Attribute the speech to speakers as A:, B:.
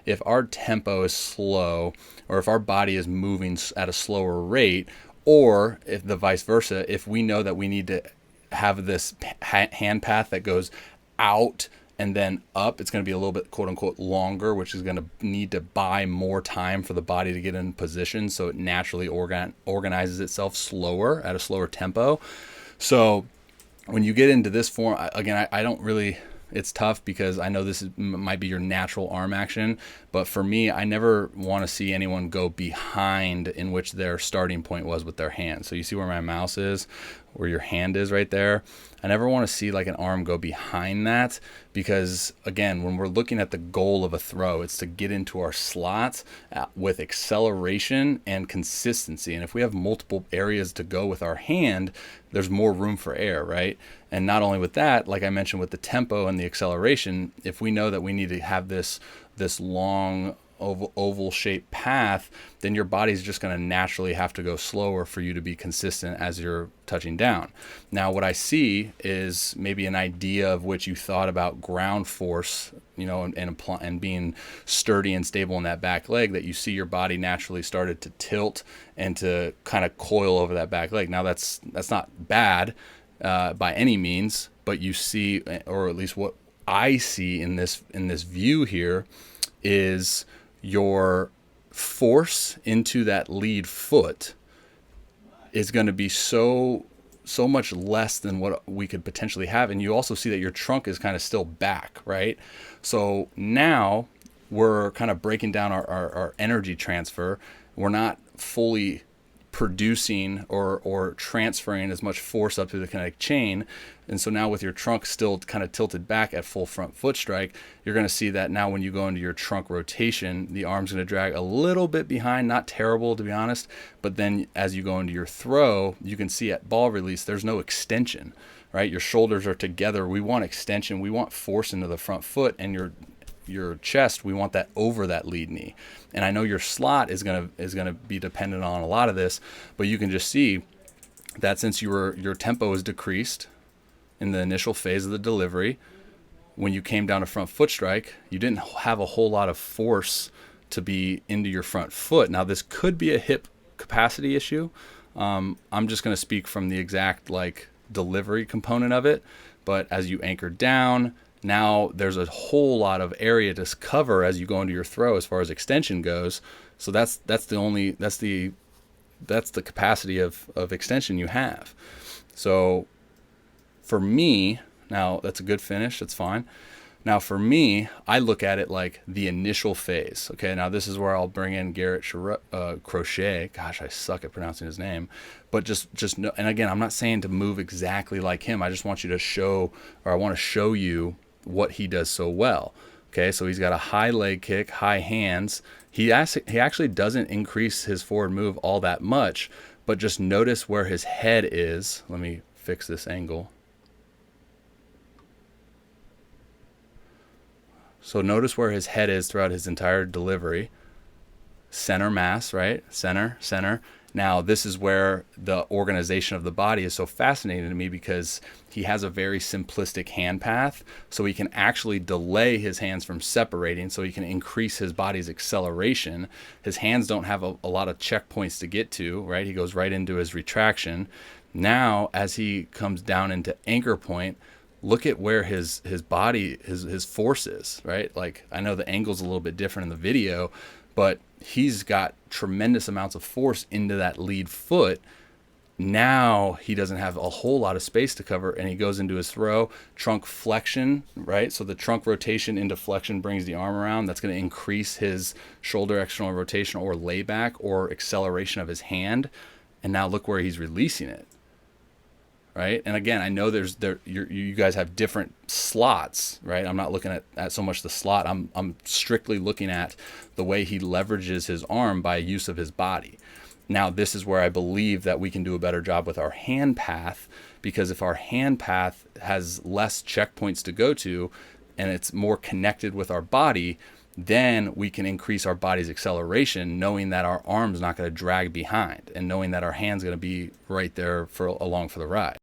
A: if our tempo is slow, or if our body is moving at a slower rate, or if the vice versa, if we know that we need to have this hand path that goes out and then up, it's going to be a little bit quote unquote longer, which is going to need to buy more time for the body to get in position, so it naturally organizes itself slower at a slower tempo. So when you get into this form, again, I don't really, it's tough because I know this might be your natural arm action, but for me, I never want to see anyone go behind in which their starting point was with their hand. So you see where my mouse is, where your hand is right there. I never want to see like an arm go behind that, because again, when we're looking at the goal of a throw, it's to get into our slots with acceleration and consistency. And if we have multiple areas to go with our hand, there's more room for error, right? And not only with that, like I mentioned with the tempo and the acceleration, if we know that we need to have this long oval shaped path, then your body's just going to naturally have to go slower for you to be consistent as you're touching down. Now, what I see is maybe an idea of which you thought about ground force, and being sturdy and stable in that back leg, that you see your body naturally started to tilt and to kind of coil over that back leg. Now, that's not bad by any means, but you see, or at least what I see in this view here, is your force into that lead foot is going to be so much less than what we could potentially have. And you also see that your trunk is kind of still back, right? So now we're kind of breaking down our energy transfer. We're not fully producing or transferring as much force up through the kinetic chain. And so now with your trunk still kind of tilted back at full front foot strike, you're going to see that now when you go into your trunk rotation, the arm's going to drag a little bit behind, not terrible to be honest, but then as you go into your throw, you can see at ball release, there's no extension, right? Your shoulders are together. We want extension. We want force into the front foot, and your chest, we want that over that lead knee. And I know your slot is gonna be dependent on a lot of this, but you can just see that since your tempo is decreased in the initial phase of the delivery, when you came down to front foot strike, you didn't have a whole lot of force to be into your front foot. Now, this could be a hip capacity issue. I'm just going to speak from the exact delivery component of it. But as you anchor down, now there's a whole lot of area to cover as you go into your throw as far as extension goes. So that's the capacity of extension you have. So for me, now that's a good finish, that's fine. Now for me, I look at it like the initial phase. Okay, now this is where I'll bring in Garrett Crochet. Gosh, I suck at pronouncing his name. But just know, and again, I'm not saying to move exactly like him. I just want you to show, or I want to show you what he does so well. Okay, so he's got a high leg kick, high hands. He actually doesn't increase his forward move all that much, but just notice where his head is. Let me fix this angle. So notice where his head is throughout his entire delivery. Center mass, right? Center. Now, this is where the organization of the body is so fascinating to me, because he has a very simplistic hand path, so he can actually delay his hands from separating, so he can increase his body's acceleration. His hands don't have a lot of checkpoints to get to, right? He goes right into his retraction. Now, as he comes down into anchor point, look at where his body, his force is, right? Like, I know the angle's a little bit different in the video, but he's got tremendous amounts of force into that lead foot. Now he doesn't have a whole lot of space to cover, and he goes into his throw, trunk flexion, right? So the trunk rotation into flexion brings the arm around. That's going to increase his shoulder external rotation or layback or acceleration of his hand. And now look where he's releasing it. Right. And again, I know you guys have different slots, right? I'm not looking at so much the slot. I'm strictly looking at the way he leverages his arm by use of his body. Now, this is where I believe that we can do a better job with our hand path, because if our hand path has less checkpoints to go to and it's more connected with our body, then we can increase our body's acceleration, knowing that our arm's not going to drag behind and knowing that our hand's going to be right there along for the ride.